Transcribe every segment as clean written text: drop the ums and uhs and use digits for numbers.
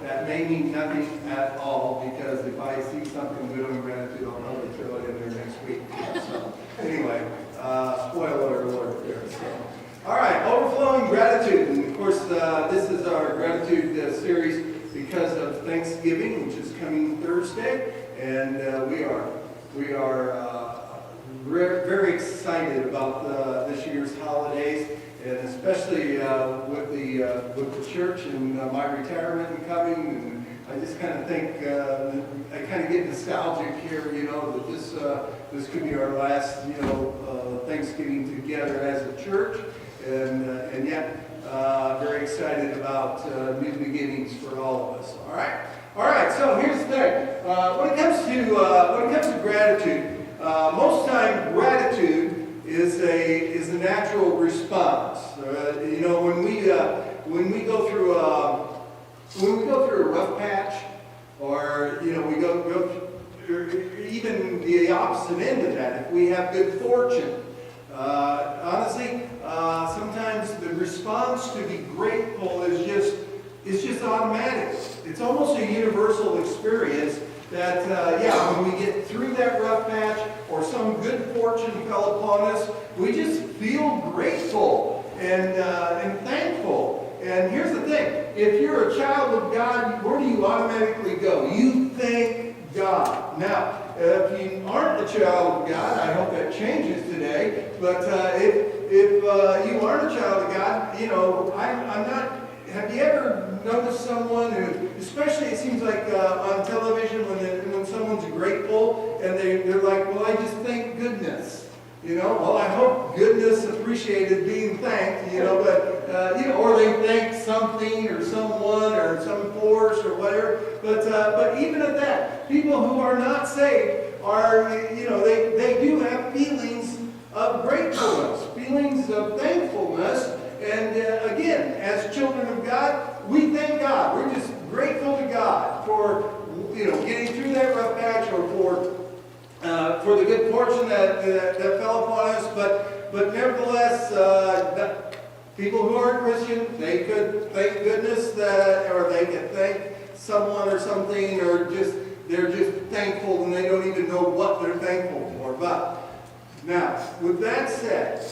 that may mean nothing at all, because if I see something good on gratitude, I'll probably throw it in there next week. So anyway, spoiler alert there. So, all right, overflowing gratitude. And of course, this is our gratitude series because of Thanksgiving, which is coming Thursday, and we are very excited about this year's holidays, and especially with the church and my retirement coming. And I just kind of think I kind of get nostalgic here, that this could be our last Thanksgiving together as a church, and yet very excited about new beginnings for all of us. All right. So here's the thing: when it comes to gratitude, most time gratitude is a natural response. When we go through a rough patch, or we go even the opposite end of that, if we have good fortune. Honestly, sometimes the response to be grateful is just automatic. It's almost a universal experience that, when we get through that rough patch or some good fortune fell upon us, we just feel grateful and thankful. And here's the thing: if you're a child of God, where do you automatically go? You thank God. Now, if you aren't a child of God, I hope that changes today. But if you aren't a child of God, I'm not. Have you ever noticed someone who, especially it seems like on television, when someone's grateful and they're like, well, I just thank goodness. Well, I hope goodness appreciated being thanked, or they thank something or someone or some force or whatever. But even at that, people who are not saved are, they do have feelings of gratefulness, feelings of thankfulness. And again, as children of God, we thank God. We're just grateful to God for, getting through that rough patch, or for the good fortune that fell upon us. But nevertheless, people who aren't Christian, they could thank goodness or they could thank someone or something, or they're just thankful and they don't even know what they're thankful for. But now, with that said,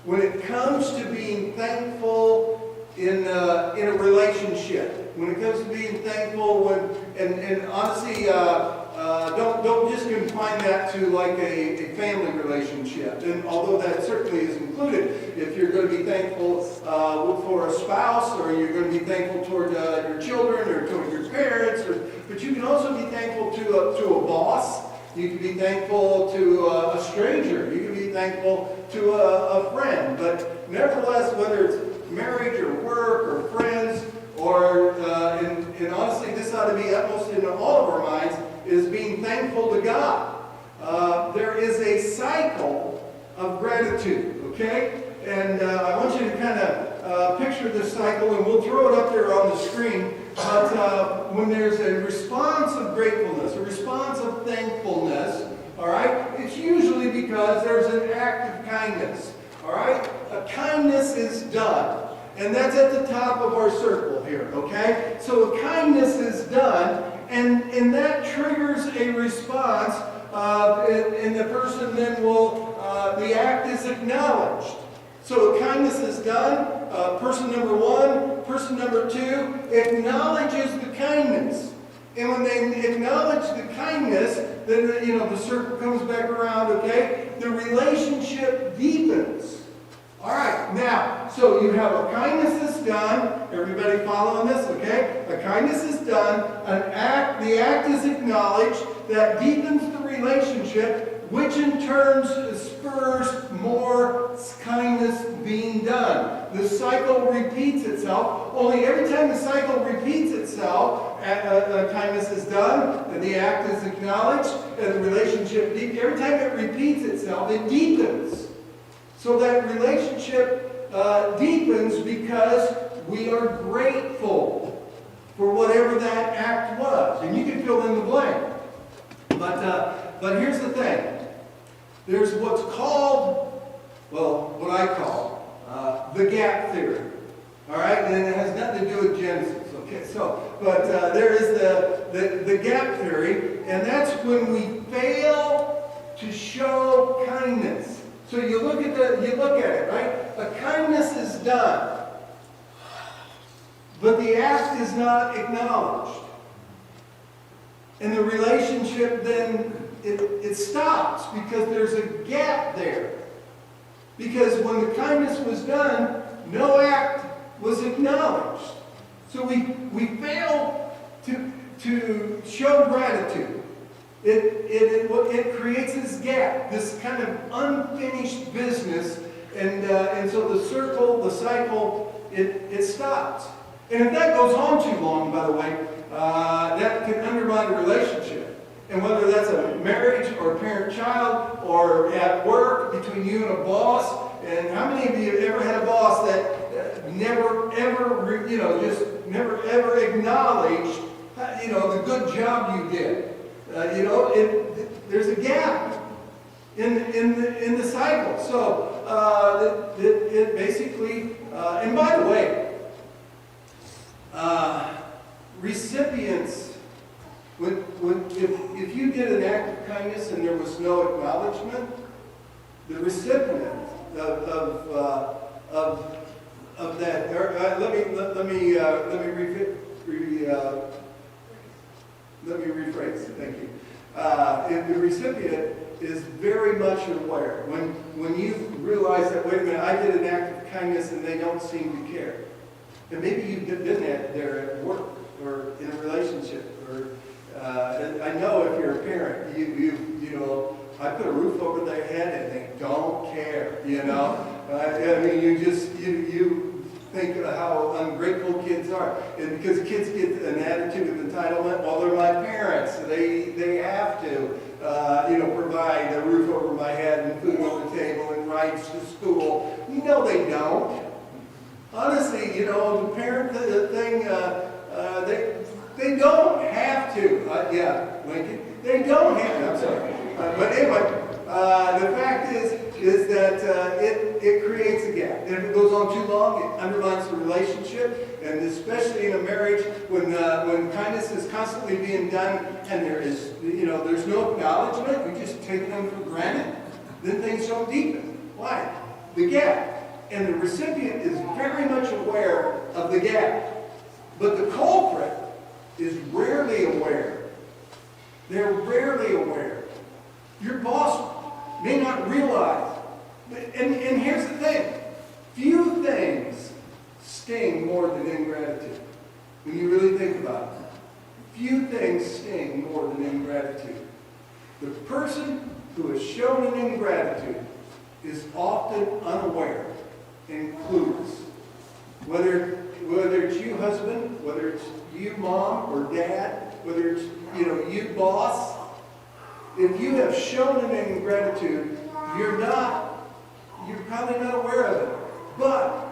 when it comes to being thankful in a relationship, when it comes to being thankful, and honestly, don't just confine that to like a family relationship. And although that certainly is included, if you're going to be thankful for a spouse, or you're going to be thankful toward your children or toward your parents, but you can also be thankful to a boss. You can be thankful to a stranger. You can be thankful to a friend. But nevertheless, whether it's marriage or work or friends, or and honestly, this ought to be utmost in all of our minds, is being thankful to God. There is a cycle of gratitude, okay? And I want you to kind of picture this cycle, and we'll throw it up there on the screen. But when there's a response of gratefulness, a response of thankfulness, all right, it's usually because there's an act of kindness, all right? A kindness is done. And that's at the top of our circle here, okay? So a kindness is done, and that triggers a response, and the person then will, the act is acknowledged. So a kindness is done. Person number one, person number two acknowledges the kindness. And when they acknowledge the kindness, then the circle comes back around, okay? The relationship deepens. All right, now, so you have a kindness is done. Everybody following this, okay? A kindness is done. The act is acknowledged. That deepens the relationship, which in turn spurs more kindness being done. The cycle repeats itself. Only every time the cycle repeats itself, kindness is done, and the act is acknowledged, and the relationship deepens. Every time it repeats itself, it deepens. So that relationship deepens because we are grateful for whatever that act was. And you can fill in the blank. But here's the thing. There's what's called, what I call, the gap theory. All right, and it has nothing to do with Genesis. Okay, so, but there is the gap theory, and that's when we fail to show kindness. So you look at it, right? A kindness is done, but the act is not acknowledged. And the relationship then, it stops because there's a gap there. Because when the kindness was done, no act was acknowledged. So we fail to show gratitude. It creates this gap, this kind of unfinished business, and so the cycle, it stops. And if that goes on too long, by the way, that can undermine a relationship. And whether that's a marriage or a parent-child or at work between you and a boss, and how many of you have ever had a boss that never ever, just never ever acknowledged, the good job you did? There's a gap in the cycle. So it basically, and by the way, recipients, if you did an act of kindness and there was no acknowledgement, the recipient of that. Let me rephrase. Thank you. If the recipient is very much aware, when you realize that, wait a minute, I did an act of kindness and they don't seem to care. And maybe you've been there at work or in a relationship, or I know if you're a parent, I put a roof over their head and they don't care. I mean, you think of how ungrateful kids are, and because kids get an attitude of entitlement. Well, they're my parents; they have to, provide a roof over my head and food on the table and rides to school. They don't. Honestly, the parent thing, they don't have to. Yeah, Lincoln, they don't have to. I'm sorry. But anyway, the fact is that it creates a gap. And if it goes on too long, it undermines the relationship, and especially in a marriage when kindness is constantly being done and there's no acknowledgement, we just take them for granted, then things don't deepen. Why? The gap. And the recipient is very much aware of the gap. But the culprit is rarely aware. They're rarely aware. Your boss may not realize. And here's the thing. Few things sting more than ingratitude. When you really think about it. Few things sting more than ingratitude. The person who is shown an ingratitude is often unaware and clueless. Whether it's you, husband, whether it's you, mom or dad, whether it's you, boss, if you have shown an ingratitude, you're probably not aware of it. But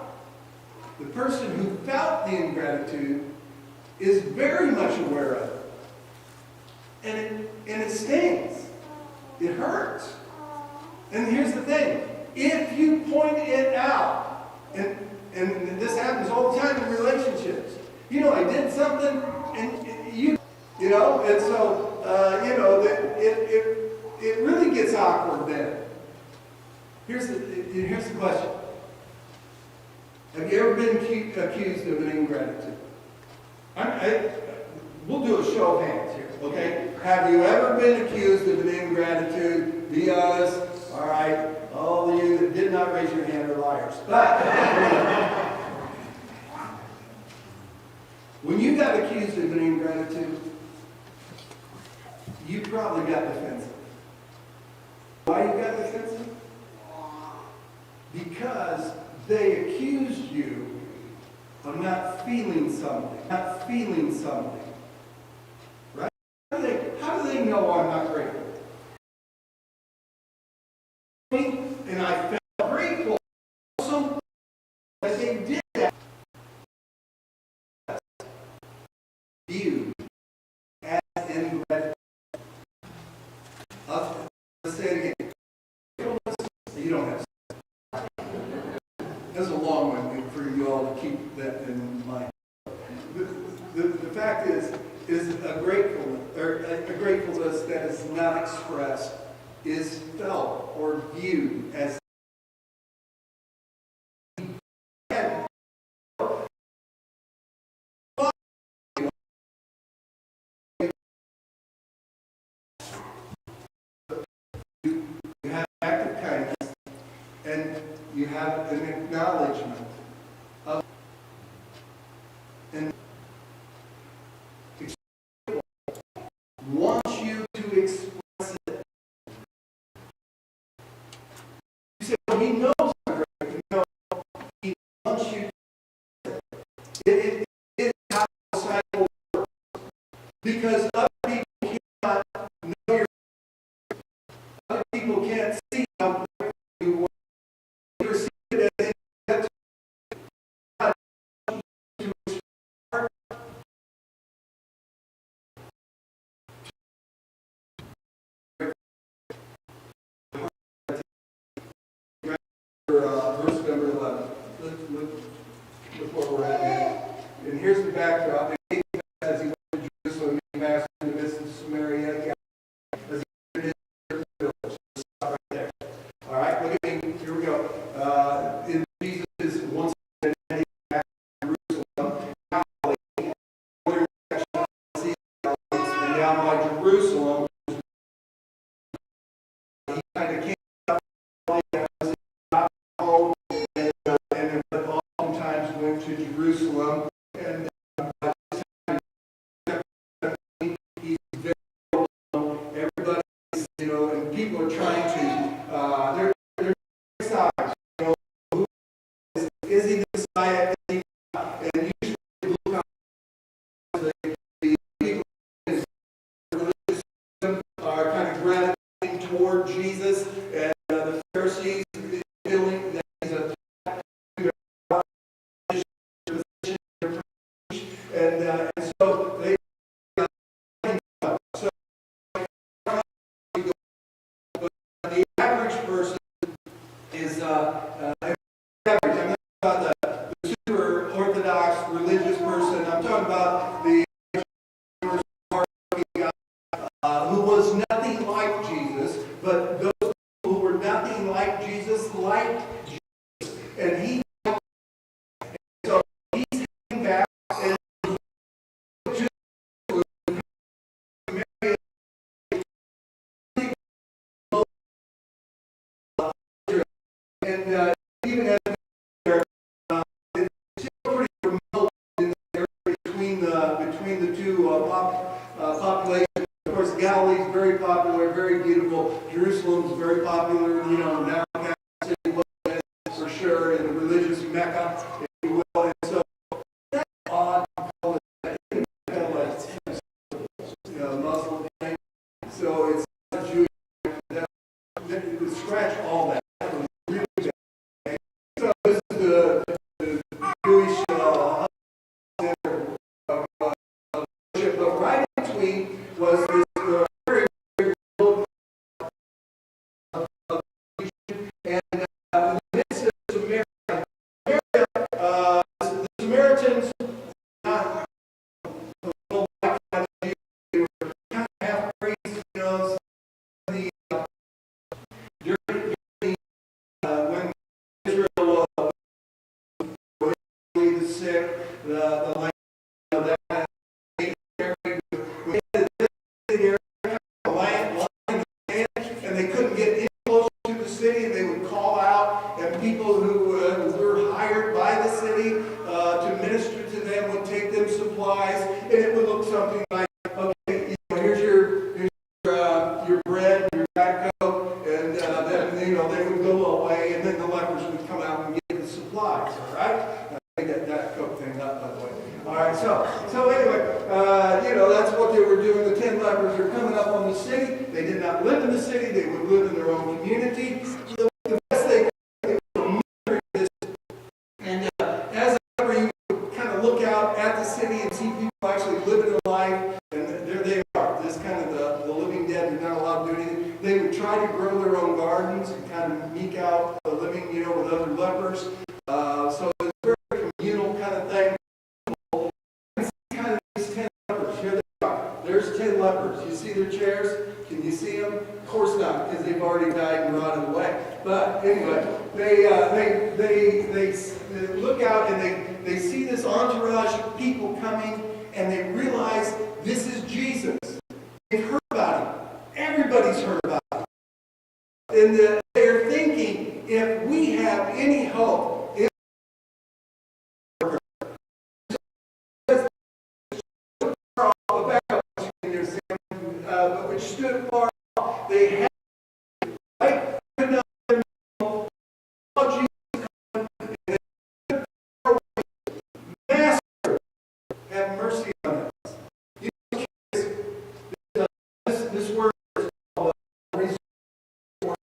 the person who felt the ingratitude is very much aware of it. And it stings. It hurts. And here's the thing. If you point it out, and this happens all the time in relationships. I did something, and and so, it really gets awkward then. Here's the question. Have you ever been accused of an ingratitude? We'll do a show of hands here, okay? Have you ever been accused of an ingratitude? Be honest. All right. All of you that did not raise your hand are liars. But when you got accused of an ingratitude, you probably got defensive. Why you got defensive? Because they accused you of not feeling something. Not feeling something. Right? How do they know I'm not grateful? And I felt grateful so that they did that. Viewed as ingratitude. Let's say it again. You don't have to. That's a long one for you all to keep that the fact is a gratefulness that is not expressed is felt or viewed as you have an act of kindness and you have an acknowledgement of and wants you to express it. You say, well, he knows I'm grateful. No, he wants you to. It is how the cycle works. Because other people cannot know your. Other people can't see how grateful you are. You receive it as if God wants you to express. Verse number 11. Look where we're at here. And here's the backdrop. As he went to Jerusalem, he passed through the midst of Samaria. As he entered into the village. Stop right there. All right, look at me. Here we go. In Jesus is once again heading back to Jerusalem. Galilee, where we actually see and down by Jerusalem. He kind of came up home and oftentimes went to Jerusalem. And he's very well. Everybody's, and people are trying to, they're sides, who is he the Messiah? Is he not? And usually look out the people in religious system are kind of gravitating toward Jesus, and the Pharisees feeling that he's a and so they so the average person is average. I'm not about the super orthodox religious person. I'm talking about the who was nothing like Jesus, but those who were nothing like Jesus liked Jesus, and he. So he's coming back and. And even as they're, it's still pretty remote in the area between the two populations. Of course, Galilee is very popular, very beautiful. Jerusalem is very popular, now city for sure, in the religious Mecca, if you will. And so that's odd, kind of like Muslim thing. So it's not Jewish. Scratch all that. So this is the Jewish worship, but right in between was this very, very remote and in the midst of Samaria, the Samaritans not like they were kind of half crazy, when Israel the sick, the land, that and they couldn't get in close to the city, and they would call out, and people who were hired by the city to minister to them would take them supplies, and it would look something like, okay, here's your bread, your tobacco, and then they would go away, and then the lepers would come out and get the supplies. All right. I get that Coke thing up, by the way. All right, so anyway, that's what they were doing. The 10 lepers are coming up on the city. They did not live in the city. They would live in their own community. So the best they could monitor this. And as you kind of look out at the city and see people actually living their life, and there they are, this kind of the living dead who are not allowed to do anything. They would try to grow their own gardens and kind of eke out a living, with other lepers. So it's a very communal kind of thing. their chairs? Can you see them? Of course not, because they've already died and rotted away. But anyway, they look out and they see this entourage of people coming, and they realize this is Jesus. They've heard about him. Everybody's heard about him. And they're thinking, if we have any hope, which stood far off, they had right another Jesus, Master, have mercy on us. You know, this word is called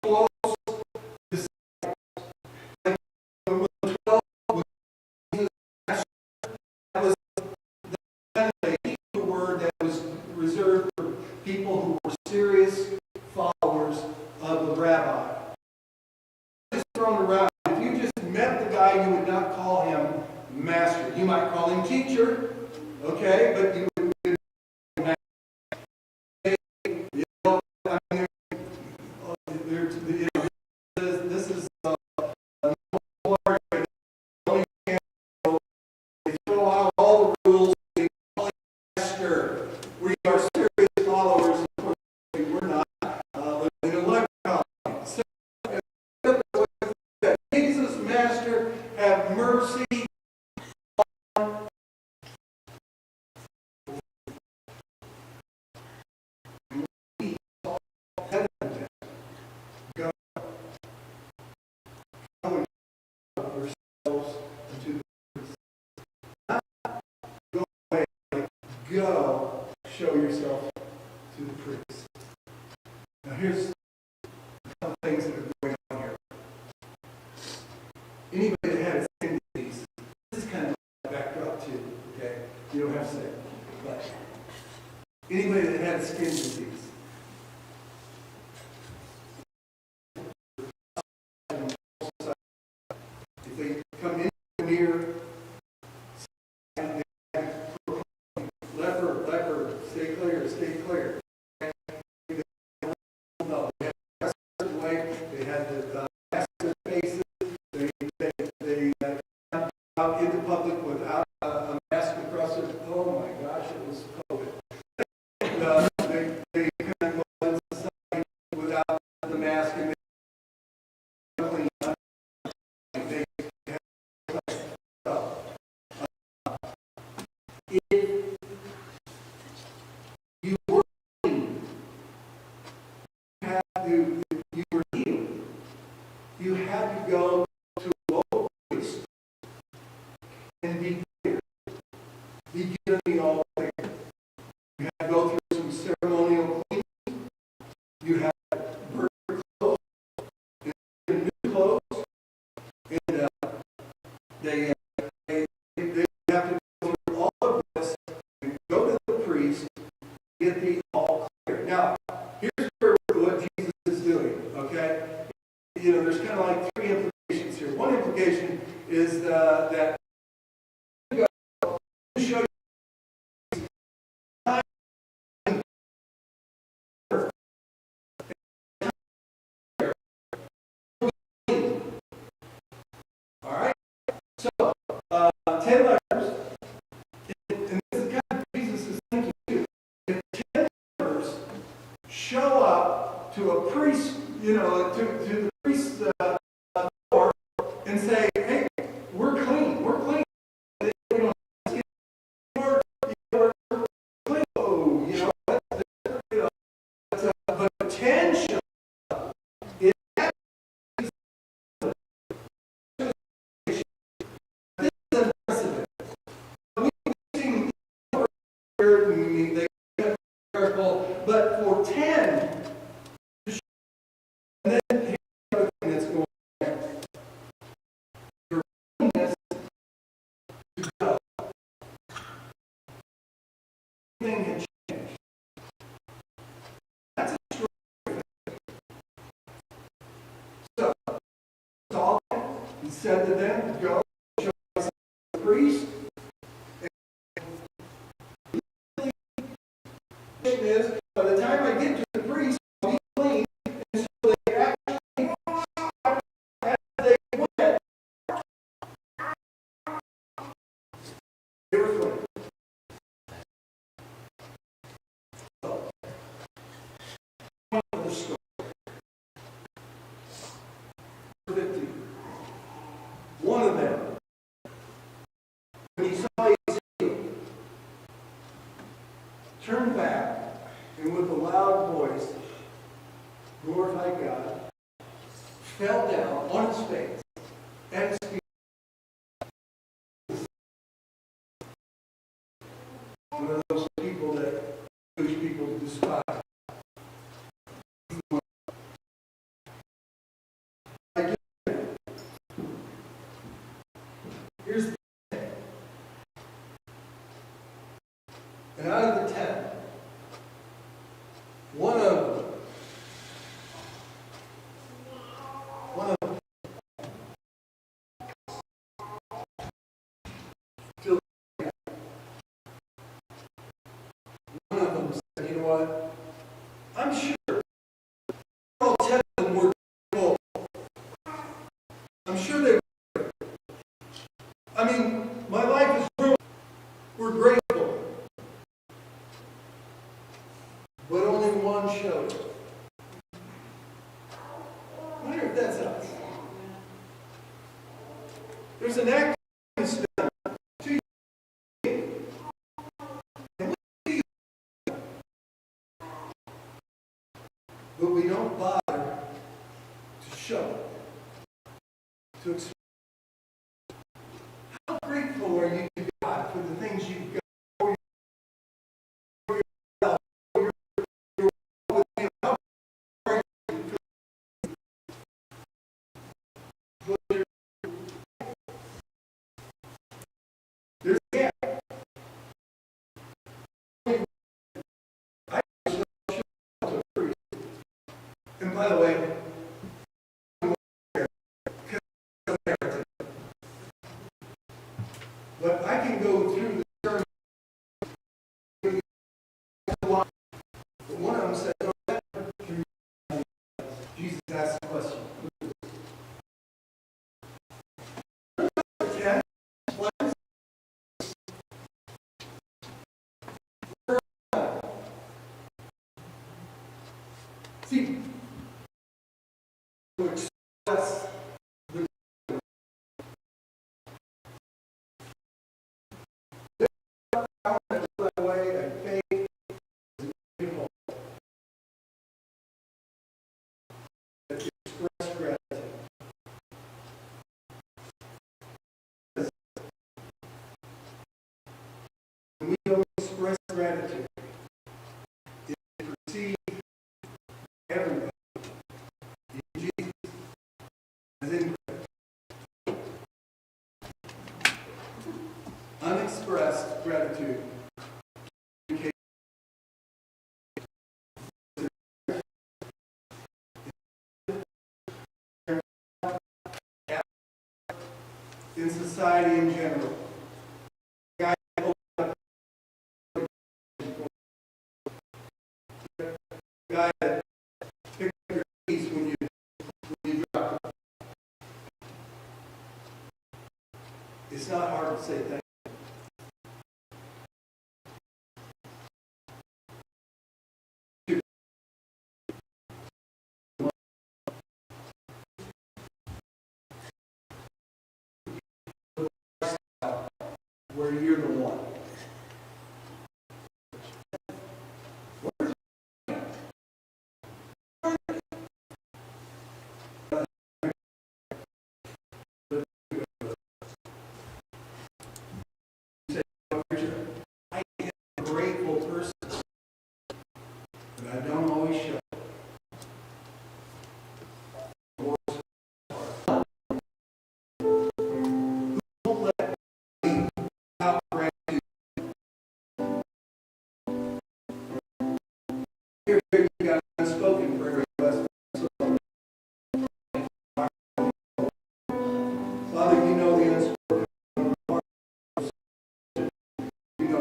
close disciples. Like when the 12 was Jesus' master, that was the word that was reserved for people who were serious followers of the rabbi. Just thrown around. If you just met the guy, you would not call him master. You might call him teacher, okay, but you wouldn't call him master. You know, I mean, this is they throw out all the rules. They call him master. We are serious followers. Of course, we're not. In a lifetime. So, Jesus, Master, have mercy on we all penitent. Go and yourselves into the priest. Not go away, like go show yourself to the priest. Now here's a couple things that are going on here. Anybody that had a skin disease, this is kind of a backdrop too, okay? You don't have to say it, but anybody that had a skin disease, if they come in near leper, stay clear, stay clear. No, they had the way, they had the mask in their faces, they out in the public without a mask across their, oh my gosh, it was COVID. They kind of go in society without the mask, and they clean up. They have stuff. If you were clean, you were healed. You had to go to a local priest and be clear. Be given the all clear. You had to go through some ceremonial cleaning. You had to burn clothes, and new clothes, and they have to go through all of this and go to the priest, get the all clear. Now, here's what Jesus is doing, okay? You know, there's kind of like three implications here. One implication is that you go to show you all right? So, 10 lepers, and this is kind of Jesus' thinking too. If 10 lepers show up to a priest, you know, to the priest's door and say, hey, we're clean, we're clean. They don't ask we're clean. Oh, you know, but 10 show up. It actually this is unprecedented. We've seen they get careful, but for 10, and then here's the other thing that's going on. Your willingness to go. Everything had changed. That's a true thing. So, Saul, he said to them, go, show us the priest. And the question is, by the time I get to the priest, I'll be clean. And so they actually, as they went, they were clean. So, the story. 50. One of them, when he saw Ezekiel, turned back and with a loud voice glorified God, fell down on his face and his feet. One of those people that Jewish people despise. Here's the thing. And out of the 10, one of them still, one of them said, you know what? I'm sure all 10 of them were full. I'm sure they were. I mean, my life is ruined. We're grateful. But only one showed it. I wonder if that's us. There's an act that's done to you. And we see it. But we don't bother to show it. To explain. How grateful are you to God for the things you've got? There's a gap. I was to a priest. And by the way, but I can go through the sermon. But one of them said, oh, Jesus asked a question. See, to express the that way and faith is beautiful. That express gratitude. When we don't express gratitude, it perceives everybody in Jesus as incorrect. Unexpressed gratitude. In society in general. Guy that picked up your keys when you drop it. It's not hard to say thank you. Where you're the one. I am a grateful person, but I don't always show. Don't let me out gratitude. Here you got unspoken prayer request. Father, you know the unspoken. You know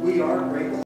We are grateful